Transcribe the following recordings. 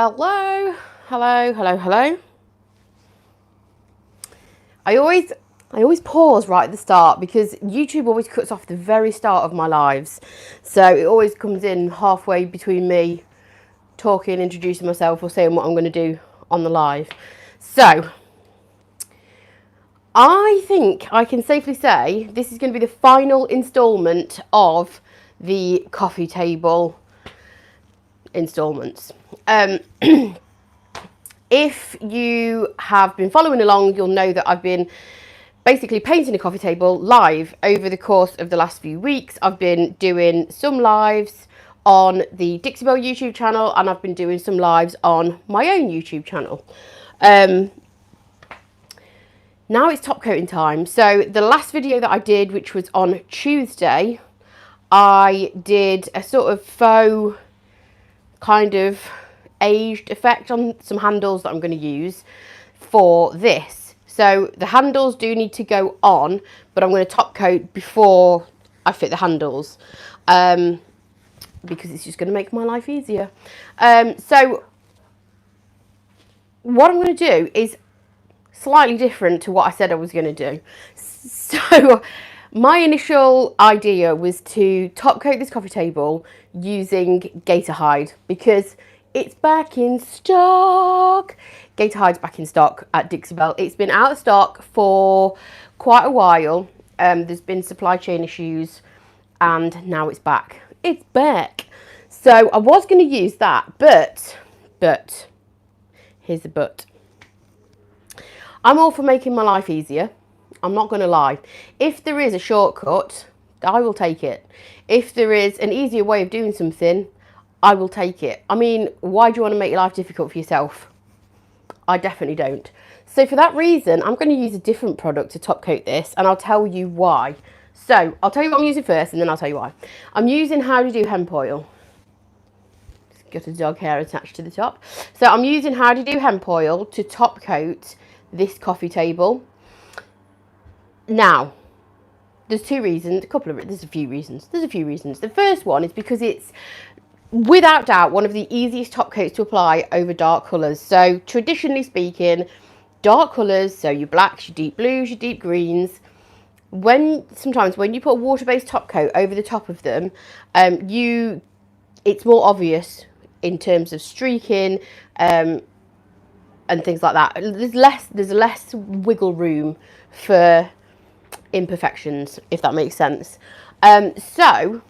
Hello, hello, hello, hello. I always pause right at the start because YouTube always cuts off the very start of my lives. So it always comes in halfway between me talking, introducing myself or saying what I'm going to do on the live. So I think I can safely say this is going to be the final installment of the coffee table installments. If you have been following along, you'll know that I've been basically painting a coffee table live over the course of the last few weeks. I've been doing some lives on the Dixie Belle YouTube channel, and I've been doing some lives on my own YouTube channel. Now it's top coating time. So the last video that I did, which was on Tuesday, I did a sort of faux kind of aged effect on some handles that I'm going to use for this. So the handles do need to go on, but I'm going to top coat before I fit the handles, because it's just going to make my life easier. So what I'm going to do is slightly different to what I said I was going to do. So my initial idea was to top coat this coffee table using Gator Hide because it's back in stock. Gator Hide's back in stock at Dixie Belle. It's been out of stock for quite a while. There's been supply chain issues and now it's back. It's back. So I was going to use that, but here's the but. I'm all for making my life easier. I'm not going to lie. If there is a shortcut, I will take it. If there is an easier way of doing something, I will take it. I mean, why do you want to make your life difficult for yourself? I definitely don't. So for that reason, I'm going to use a different product to top coat this, and I'll tell you why. So I'll tell you what I'm using first, and then I'll tell you why. I'm using Howdy Do Hemp Oil. It's got a dog hair attached to the top. So I'm using Howdy Do Hemp Oil to top coat this coffee table. Now, there's two reasons, there's a few reasons. The first one is because it's, without doubt, one of the easiest top coats to apply over dark colours. So traditionally speaking, dark colours, so your blacks, your deep blues, your deep greens, sometimes when you put a water-based top coat over the top of them, it's more obvious in terms of streaking and things like that. There's less wiggle room for imperfections, if that makes sense. So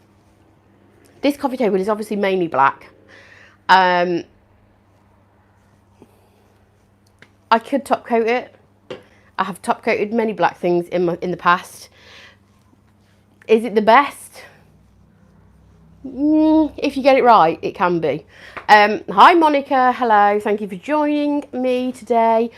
this coffee table is obviously mainly black. I could top coat it. I have top coated many black things in the past. Is it the best? If you get it right, it can be. Hi Monica, hello, thank you for joining me today.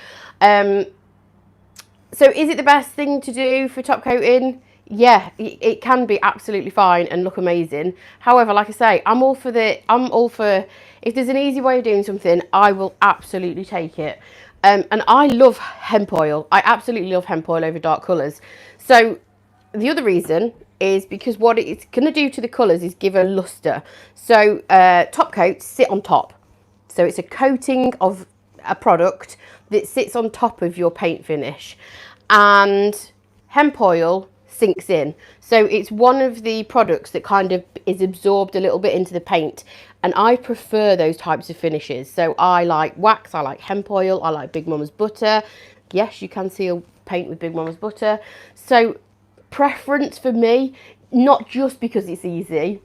So is it the best thing to do for top coating? Yeah, it can be absolutely fine and look amazing. However, like I say, I'm all for if there's an easy way of doing something, I will absolutely take it. And I love hemp oil. I absolutely love hemp oil over dark colours. So the other reason is because what it's going to do to the colours is give a lustre. So top coats sit on top. So it's a coating of a product that sits on top of your paint finish, and hemp oil sinks in. So it's one of the products that kind of is absorbed a little bit into the paint, and I prefer those types of finishes. So I like wax, I like hemp oil, I like Big Mama's butter. Yes, you can seal paint with Big Mama's butter. So preference for me, not just because it's easy,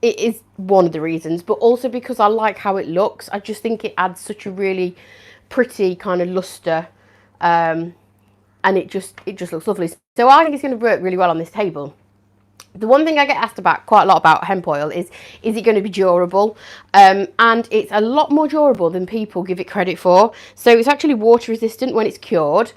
it is one of the reasons, but also because I like how it looks. I just think it adds such a really pretty kind of lustre, and it just looks lovely. So I think it's going to work really well on this table. The one thing I get asked about quite a lot about hemp oil is it going to be durable? And it's a lot more durable than people give it credit for. So it's actually water resistant when it's cured.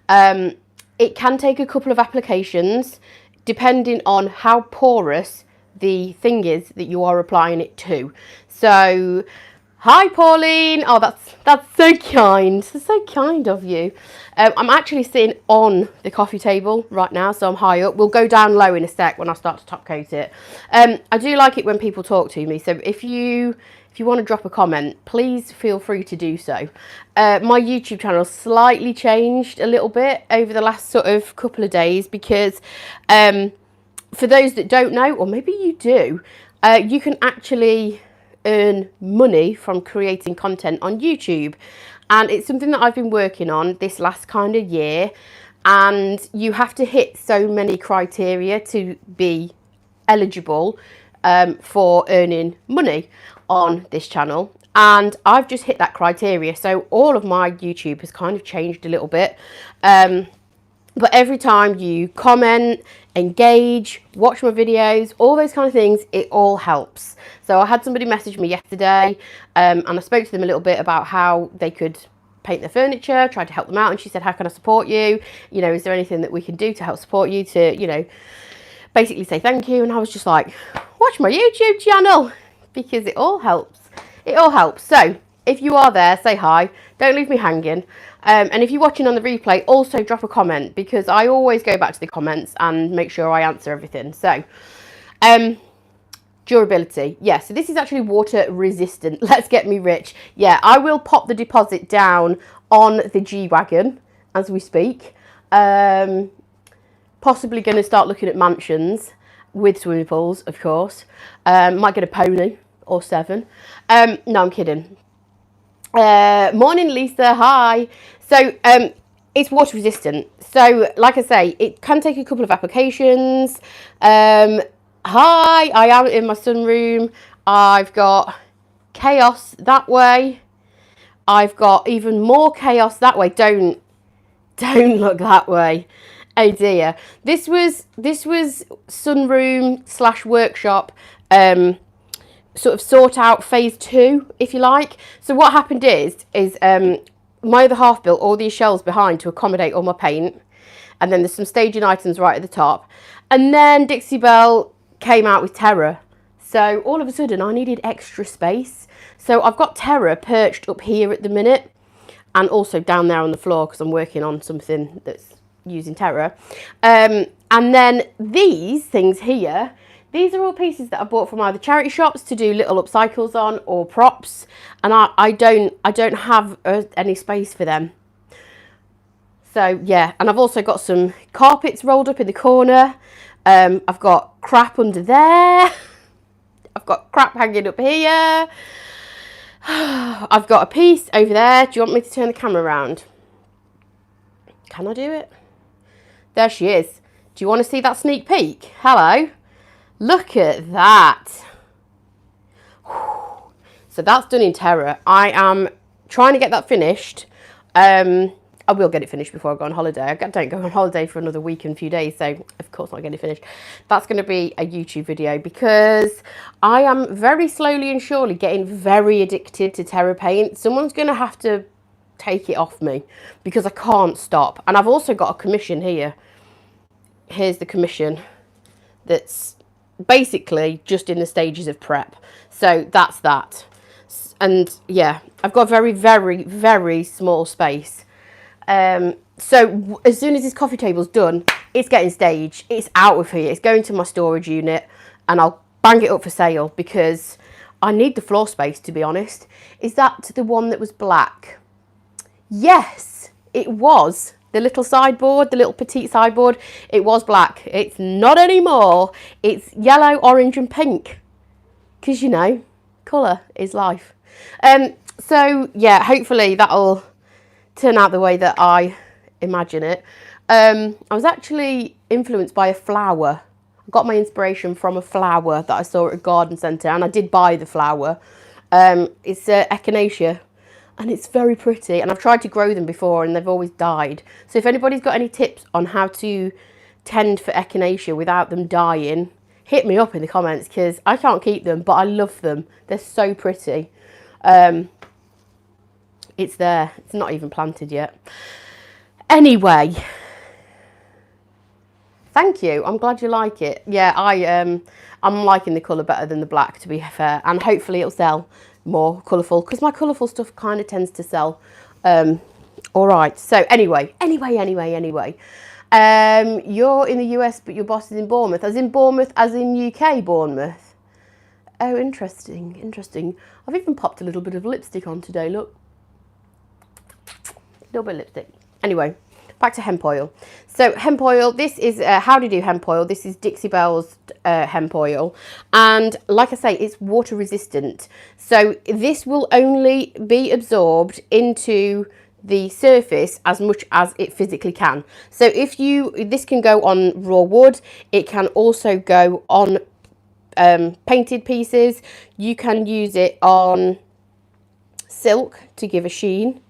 It can take a couple of applications depending on how porous the thing is that you are applying it to. So hi Pauline. Oh, that's so kind. That's so kind of you. I'm actually sitting on the coffee table right now, so I'm high up. We'll go down low in a sec when I start to top coat it. I do like it when people talk to me. So if you if you want to drop a comment, please feel free to do so. My YouTube channel slightly changed a little bit over the last sort of couple of days because for those that don't know, or maybe you do, you can actually earn money from creating content on YouTube. And it's something that I've been working on this last kind of year. And you have to hit so many criteria to be eligible for earning money on this channel, and I've just hit that criteria, so all of my YouTube has kind of changed a little bit, but every time you comment, engage, watch my videos, all those kind of things, it all helps. So I had somebody message me yesterday, and I spoke to them a little bit about how they could paint their furniture, tried to help them out, and she said, how can I support you? You know, is there anything that we can do to help support you to, you know, basically say thank you? And I was just like, watch my YouTube channel, because it all helps. It all helps. So if you are there, say hi, don't leave me hanging, and if you're watching on the replay, also drop a comment, because I always go back to the comments and make sure I answer everything. So durability, yeah, so this is actually water resistant. Let's Get Me Rich. Yeah, I will pop the deposit down on the G-Wagon as we speak. Possibly going to start looking at mansions with swimming pools, of course. Might get a pony or 7. No, I'm kidding. Morning, Lisa. Hi. So it's water resistant. So like I say, it can take a couple of applications. Hi, I am in my sunroom. I've got chaos that way. I've got even more chaos that way. Don't look that way. Oh dear. This was sunroom / workshop, sort of sort out phase 2, if you like. So what happened is my other half built all these shelves behind to accommodate all my paint, and then there's some staging items right at the top, and then Dixie Belle came out with Terra. So all of a sudden I needed extra space. So I've got Terra perched up here at the minute, and also down there on the floor because I'm working on something that's using Terra. And then these things here, these are all pieces that I bought from either charity shops to do little upcycles on, or props, and I don't have any space for them. So yeah, and I've also got some carpets rolled up in the corner. I've got crap under there. I've got crap hanging up here. I've got a piece over there. Do you want me to turn the camera around? Can I do it? There she is. Do you want to see that sneak peek? Hello. Look at that. So that's done in Terra. I am trying to get that finished. I will get it finished before I go on holiday. I don't go on holiday for another week and a few days, so of course I'll get it finished. That's going to be a YouTube video, because I am very slowly and surely getting very addicted to Terra paint. Someone's going to have to take it off me, because I can't stop. And I've also got a commission here. Here's the commission that's basically just in the stages of prep. So that's that. And yeah, I've got very, very, very small space. So as soon as this coffee table's done, it's getting staged. It's out of here. It's going to my storage unit, and I'll bang it up for sale, because I need the floor space, to be honest. Is that the one that was black? Yes, it was. The little sideboard, the little petite sideboard, it was black. It's not anymore. It's yellow, orange and pink. Because, you know, colour is life. So, yeah, hopefully that'll turn out the way that I imagine it. I was actually influenced by a flower. I got my inspiration from a flower that I saw at a garden centre, and I did buy the flower. It's echinacea, and it's very pretty, and I've tried to grow them before and they've always died. So if anybody's got any tips on how to tend for echinacea without them dying, hit me up in the comments, because I can't keep them, but I love them. They're so pretty. It's there. It's not even planted yet. Anyway, thank you. I'm glad you like it. Yeah, I'm liking the colour better than the black, to be fair, and hopefully it'll sell more colourful, because my colourful stuff kind of tends to sell. All right. So anyway, you're in the US, but your boss is in Bournemouth. As in Bournemouth, as in UK Bournemouth. Oh, interesting, interesting. I've even popped a little bit of lipstick on today, look. A little bit of lipstick. Anyway, back to hemp oil. So hemp oil, this is Howdy Do Hemp Oil. This is Dixie Belle's hemp oil. And like I say, it's water resistant. So this will only be absorbed into the surface as much as it physically can. So if this can go on raw wood, it can also go on painted pieces. You can use it on silk to give a sheen,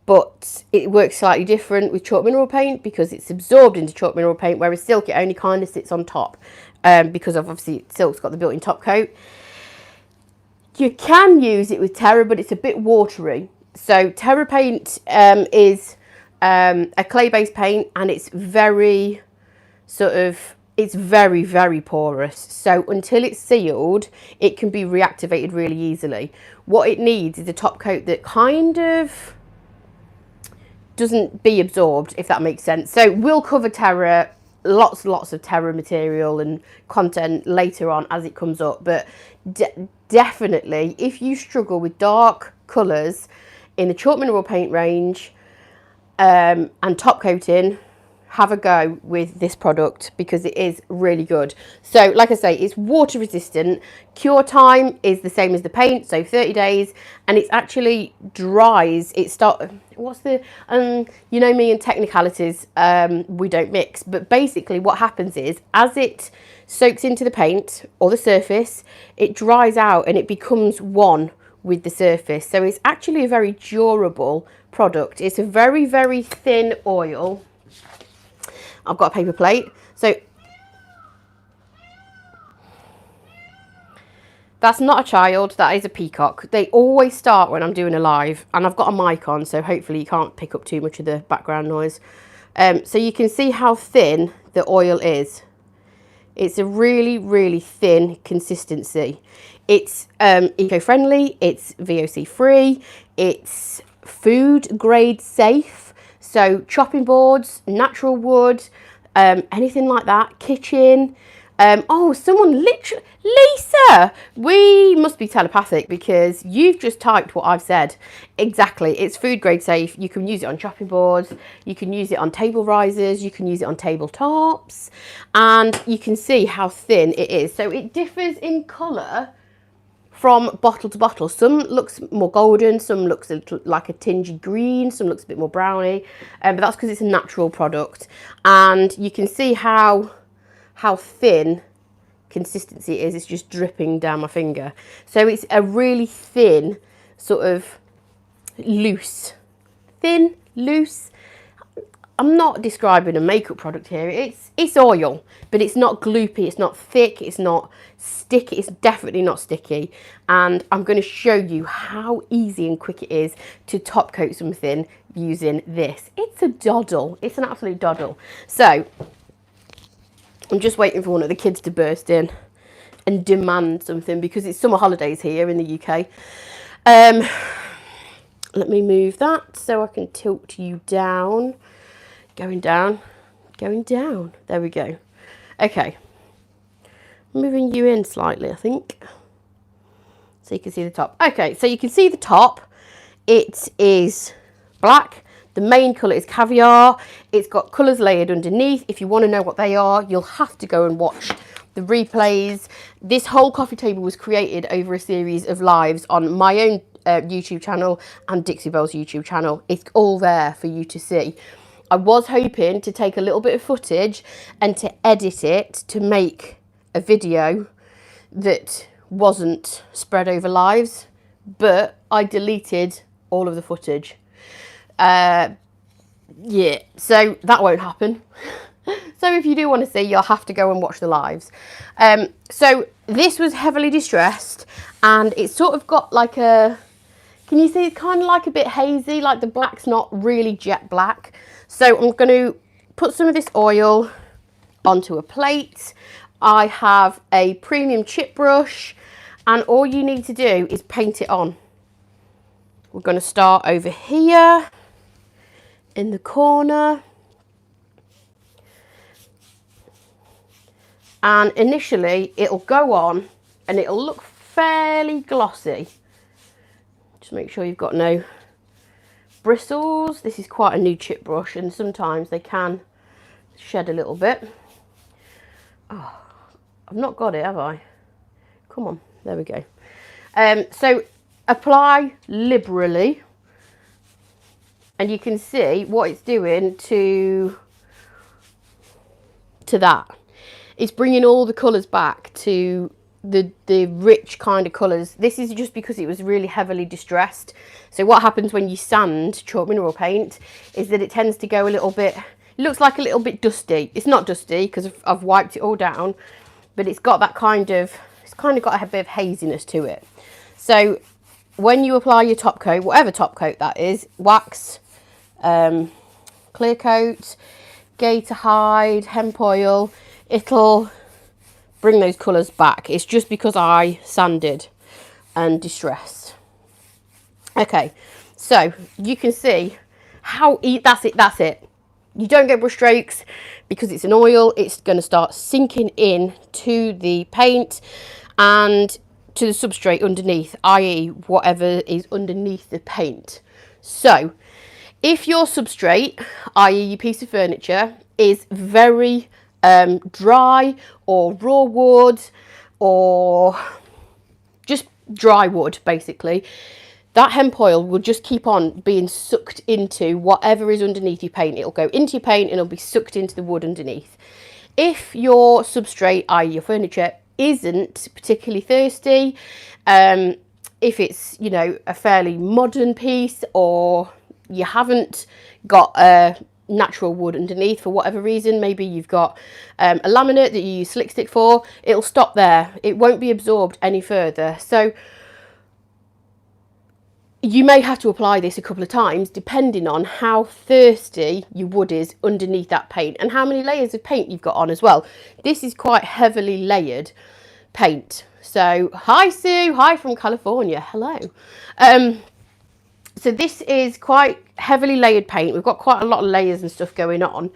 but it works slightly different with chalk mineral paint because it's absorbed into chalk mineral paint, whereas silk, it only kind of sits on top because of obviously silk's got the built-in top coat. You can use it with Terra, but it's a bit watery. So Terra paint is a clay-based paint, and it's very it's very, very porous. So until it's sealed, it can be reactivated really easily. What it needs is a top coat that kind of doesn't be absorbed, if that makes sense. So we'll cover Terra, lots of Terra material and content later on as it comes up. But definitely, if you struggle with dark colours in the chalk mineral paint range and top coating, have a go with this product because it is really good. So like I say, it's water resistant. Cure time is the same as the paint, so 30 days, and it's actually dries. What's the you know me and technicalities, we don't mix, but basically what happens is as it soaks into the paint or the surface, it dries out and it becomes one with the surface. So it's actually a very durable product. It's a very, very thin oil. I've got a paper plate. So that's not a child, that is a peacock. They always start when I'm doing a live, and I've got a mic on, so hopefully you can't pick up too much of the background noise. So you can see how thin the oil is. It's a really, really thin consistency. It's eco-friendly, it's VOC free, it's food grade safe. So chopping boards, natural wood, anything like that, kitchen. Oh, someone literally, Lisa, we must be telepathic because you've just typed what I've said. Exactly, it's food grade safe. You can use it on chopping boards, you can use it on table risers, you can use it on tabletops, and you can see how thin it is. So it differs in colour from bottle to bottle. Some looks more golden, some looks a little like a tingy green, some looks a bit more browny, but that's because it's a natural product. And you can see how thin consistency it is. It's just dripping down my finger. So it's a really thin, sort of loose. I'm not describing a makeup product here. It's oil, but it's not gloopy, it's not thick, it's not sticky, it's definitely not sticky. And I'm going to show you how easy and quick it is to top coat something using this. It's a doddle, it's an absolute doddle. So I'm just waiting for one of the kids to burst in and demand something because it's summer holidays here in the UK. Let me move that so I can tilt you down. Going down. There we go. Okay. Moving you in slightly, I think. So you can see the top. Okay, so you can see the top. It is black. The main colour is caviar. It's got colours layered underneath. If you want to know what they are, you'll have to go and watch the replays. This whole coffee table was created over a series of lives on my own YouTube channel and Dixie Belle's YouTube channel. It's all there for you to see. I was hoping to take a little bit of footage and to edit it to make a video that wasn't spread over lives, but I deleted all of the footage. Yeah, so that won't happen. So if you do want to see, you'll have to go and watch the lives. So this was heavily distressed, and it's sort of got like a, can you see, it's kind of like a bit hazy, like the black's not really jet black. So I'm going to put some of this oil onto a plate. I have a premium chip brush, and all you need to do is paint it on. We're going to start over here in the corner. And initially it'll go on and it'll look fairly glossy. Just make sure you've got no bristles. This is quite a new chip brush, and sometimes they can shed a little bit. Oh, I've not got it, have I? Come on, there we go. So apply liberally, and you can see what it's doing to that. It's bringing all the colours back to the rich kind of colours. This is just because it was really heavily distressed. So what happens when you sand chalk mineral paint is that it tends to go a little bit, it looks like a little bit dusty. It's not dusty because I've wiped it all down, but it's got that kind of, it's kind of got a bit of haziness to it. So when you apply your top coat, whatever top coat that is, wax, clear coat, gator hide, hemp oil, it'll bring those colours back. It's just because I sanded and distressed. Okay, so you can see how that's it. You don't get brush strokes because it's an oil. It's going to start sinking in to the paint and to the substrate underneath, i.e. whatever is underneath the paint. So if your substrate, i.e. your piece of furniture, is very dry or raw wood or just dry wood, basically, that hemp oil will just keep on being sucked into whatever is underneath your paint. It'll go into your paint and it'll be sucked into the wood underneath. If your substrate, i.e. your furniture, isn't particularly thirsty, if it's, you know, a fairly modern piece, or you haven't got a natural wood underneath for whatever reason, maybe you've got a laminate that you use slick stick for, it'll stop there. It won't be absorbed any further. So you may have to apply this a couple of times depending on how thirsty your wood is underneath that paint and how many layers of paint you've got on as well. This is quite heavily layered paint. So hi Sue, hi from California, hello. So this is quite heavily layered paint. We've got quite a lot of layers and stuff going on.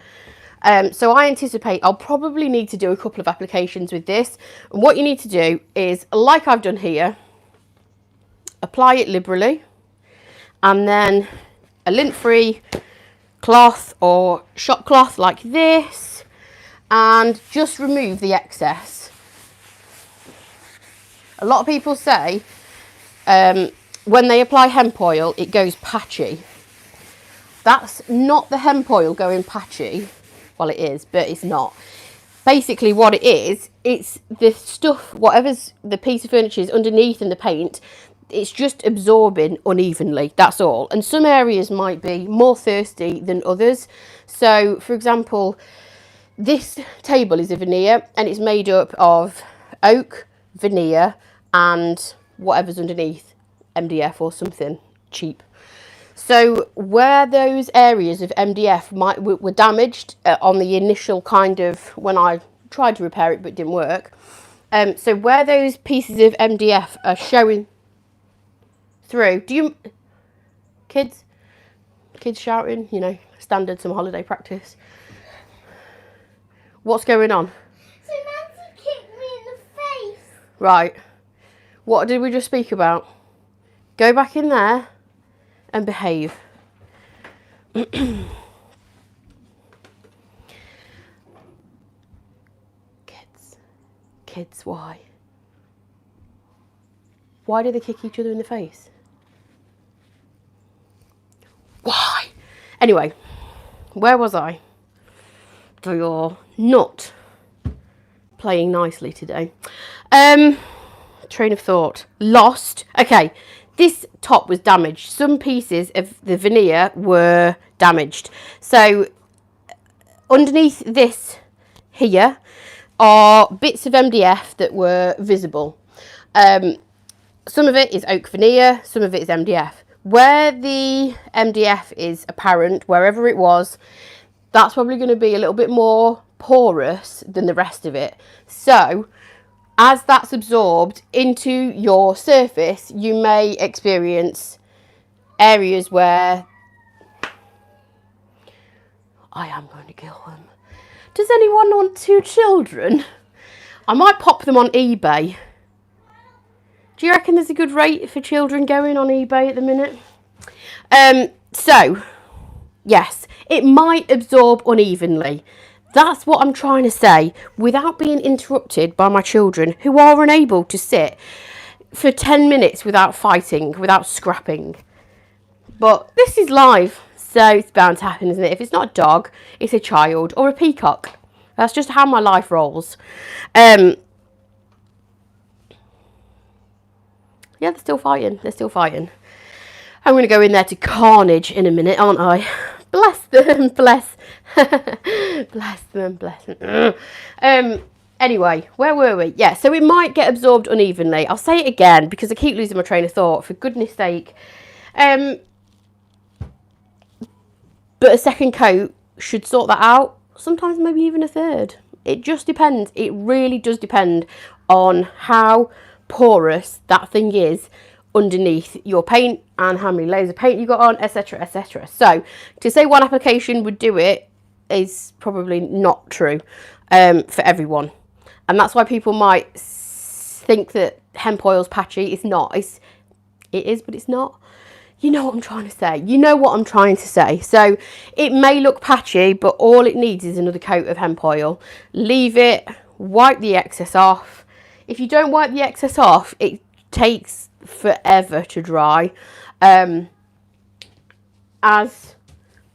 So I anticipate I'll probably need to do a couple of applications with this. And what you need to do is, like I've done here, apply it liberally, and then a lint-free cloth or shop cloth like this, and just remove the excess. A lot of people say when they apply hemp oil, it goes patchy. That's not the hemp oil going patchy. Well, it is, but it's not. Basically what it is, it's the stuff, whatever's the piece of furniture is underneath in the paint, it's just absorbing unevenly, that's all. And some areas might be more thirsty than others. So, for example, this table is a veneer and it's made up of oak, veneer and whatever's underneath, MDF or something cheap. So where those areas of MDF were damaged on the initial kind of, when I tried to repair it but it didn't work, so where those pieces of MDF are showing through, kids shouting, you know, standard summer holiday practice. What's going on? So Nancy kicked me in the face. Right. What did we just speak about? Go back in there and behave. Kids, why? Why do they kick each other in the face? Why? Anyway, where was I? You're not playing nicely today. Train of thought. Lost. Okay, this top was damaged. Some pieces of the veneer were damaged. So underneath this here are bits of MDF that were visible. Some of it is oak veneer, some of it is MDF. Where the MDF is apparent, wherever it was, that's probably going to be a little bit more porous than the rest of it. So as that's absorbed into your surface, you may experience areas where I am going to kill them. Does anyone want 2 children? I might pop them on eBay Do you reckon there's a good rate for children going on eBay at the minute? So, yes, it might absorb unevenly. That's what I'm trying to say, without being interrupted by my children who are unable to sit for 10 minutes without fighting, without scrapping. But this is live, so it's bound to happen, isn't it? If it's not a dog, it's a child or a peacock. That's just how my life rolls. Yeah, they're still fighting. They're still fighting. I'm going to go in there to carnage in a minute, aren't I? Bless them, bless. Bless them, bless them. Anyway, where were we? Yeah, so it might get absorbed unevenly. I'll say it again because I keep losing my train of thought, for goodness sake. But a second coat should sort that out. Sometimes maybe even a third. It just depends. It really does depend on how porous that thing is underneath your paint and how many layers of paint you got on, etc, etc. So to say one application would do it is probably not true for everyone, and that's why people might think that hemp oil's patchy. It's not. It is, but it's not. You know what I'm trying to say. You know what I'm trying to say. So it may look patchy, but all it needs is another coat of hemp oil. Leave it, wipe the excess off. If you don't wipe the excess off, it takes forever to dry. As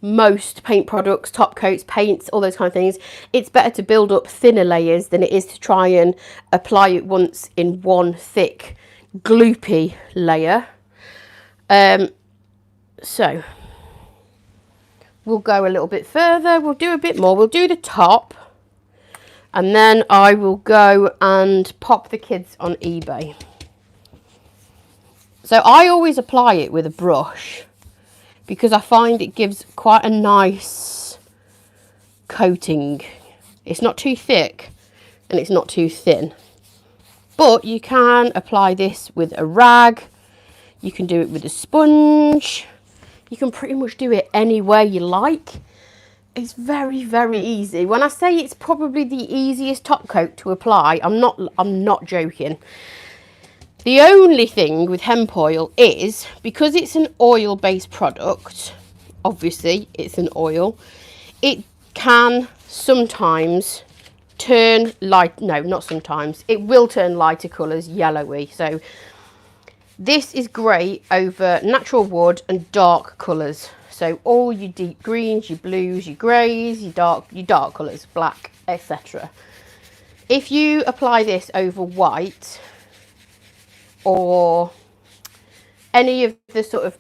most paint products, top coats, paints, all those kind of things, it's better to build up thinner layers than it is to try and apply it once in one thick gloopy layer. So we'll go a little bit further, we'll do a bit more, we'll do the top, and then I will go and pop the kids on eBay. So I always apply it with a brush because I find it gives quite a nice coating. It's not too thick and it's not too thin. But you can apply this with a rag. You can do it with a sponge. You can pretty much do it any way you like. It's very, very easy. When I say it's probably the easiest top coat to apply, I'm not joking. The only thing with hemp oil is, because it's an oil-based product, obviously it's an oil, it can sometimes turn light, no, not sometimes, it will turn lighter colours, yellowy. So this is great over natural wood and dark colours. So all your deep greens, your blues, your greys, your dark colours, black, etc. If you apply this over white or any of the sort of,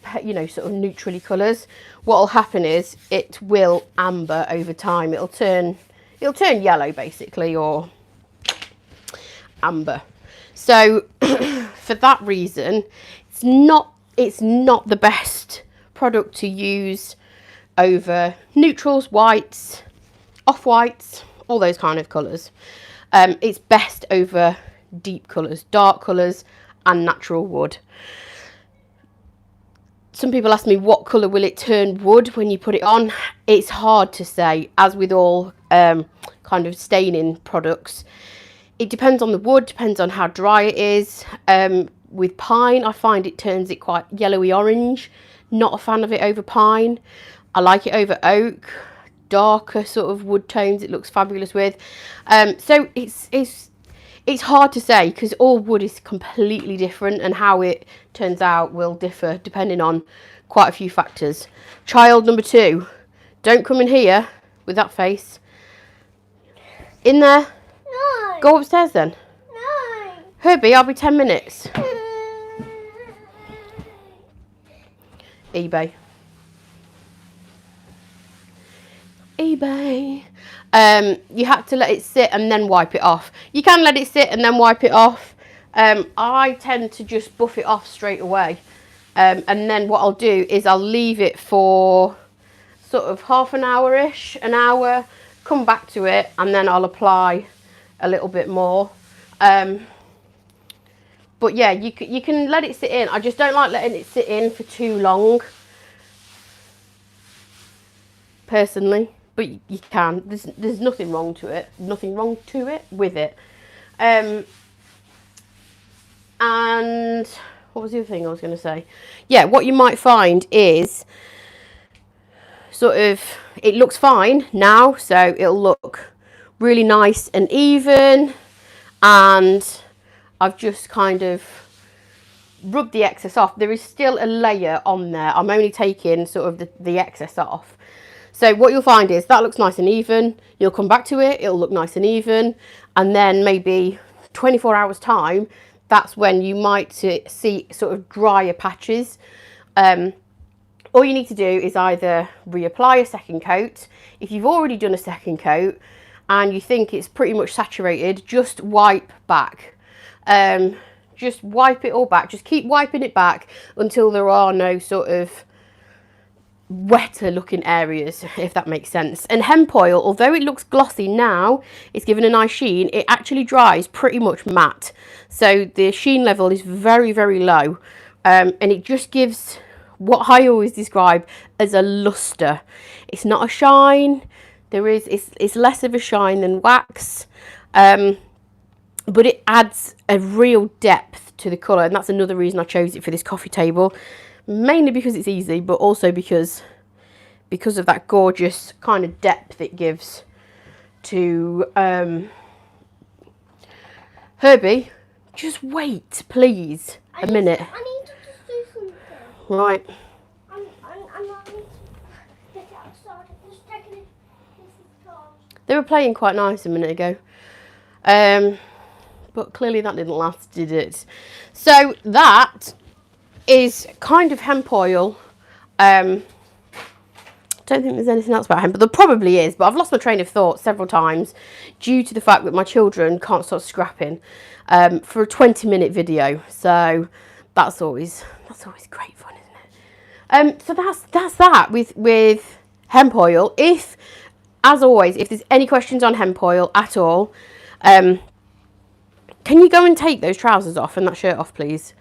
sort of neutrally colours, what will happen is it will amber over time. It'll turn yellow basically, or amber. So for that reason, it's not the best product to use over neutrals, whites, off-whites, all those kind of colours. It's best over deep colours, dark colours and natural wood. Some people ask me, what colour will it turn wood when you put it on? It's hard to say, as with all kind of staining products. It depends on the wood, depends on how dry it is. With pine, I find it turns it quite yellowy orange. Not a fan of it over pine. I like it over oak, darker sort of wood tones. It looks fabulous with. So it's hard to say because all wood is completely different, and how it turns out will differ depending on quite a few factors. Child number 2, don't come in here with that face. In there. No. Go upstairs then. No. Herbie, I'll be 10 minutes. eBay. You have to let it sit and then wipe it off. You can let it sit and then wipe it off. I tend to just buff it off straight away. And then what I'll do is I'll leave it for sort of half an hour-ish, an hour, come back to it, and then I'll apply a little bit more. But yeah, you can let it sit in. I just don't like letting it sit in for too long, personally. But you can. There's nothing wrong to it. Nothing wrong to it with it. And what was the other thing I was going to say? Yeah, what you might find is sort of, it looks fine now, so it'll look really nice and even. And I've just kind of rubbed the excess off. There is still a layer on there. I'm only taking sort of the excess off. So what you'll find is that looks nice and even. You'll come back to it, it'll look nice and even. And then maybe 24 hours time, that's when you might see sort of drier patches. All you need to do is either reapply a second coat. If you've already done a second coat and you think it's pretty much saturated, just wipe back. Just wipe it all back. Just keep wiping it back until there are no sort of wetter looking areas, if that makes sense. And hemp oil, although it looks glossy now, it's given a nice sheen, it actually dries pretty much matte. So the sheen level is very, very low. And it just gives what I always describe as a luster. It's not a shine. It's less of a shine than wax. But it adds a real depth to the colour, and that's another reason I chose it for this coffee table. Mainly because it's easy, but also because of that gorgeous kind of depth it gives to Herbie. Just wait, please, a minute. I need to just do something. Right. I'm not going to get it outside. I'm just taking it. They were playing quite nice a minute ago. But clearly that didn't last, did it? So that is kind of hemp oil. Don't think there's anything else about hemp, but there probably is, but I've lost my train of thought several times due to the fact that my children can't stop scrapping for a 20-minute video. So that's always great fun, isn't it? So that's that with hemp oil. If, as always, if there's any questions on hemp oil at all, can you go and take those trousers off and that shirt off, please?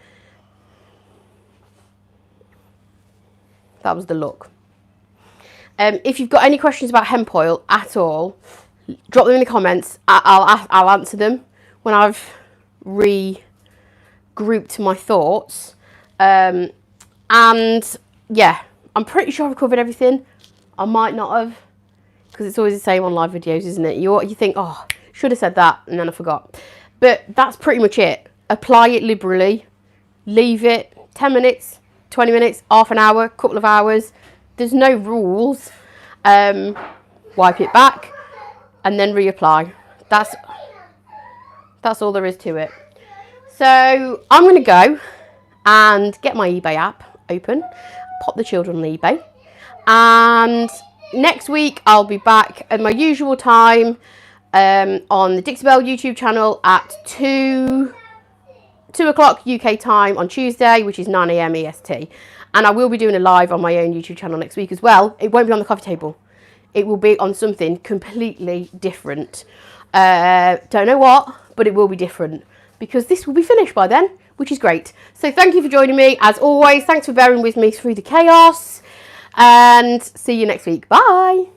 That was the look. If you've got any questions about hemp oil at all, drop them in the comments. I'll answer them when I've regrouped my thoughts. And yeah, I'm pretty sure I've covered everything. I might not have, because it's always the same on live videos, isn't it? You think, oh, should have said that, and then I forgot. But that's pretty much it. Apply it liberally. Leave it 10 minutes, 20 minutes, half an hour, couple of hours. There's no rules. Wipe it back and then reapply. That's all there is to it. So I'm going to go and get my eBay app open, pop the children on eBay, and next week I'll be back at my usual time on the Dixie Belle YouTube channel at 2 o'clock UK time on Tuesday, which is 9 AM EST. And I will be doing a live on my own YouTube channel next week as well. It won't be on the coffee table. It will be on something completely different. Don't know what, but it will be different because this will be finished by then, which is great. So thank you for joining me. As always, thanks for bearing with me through the chaos, and see you next week. Bye.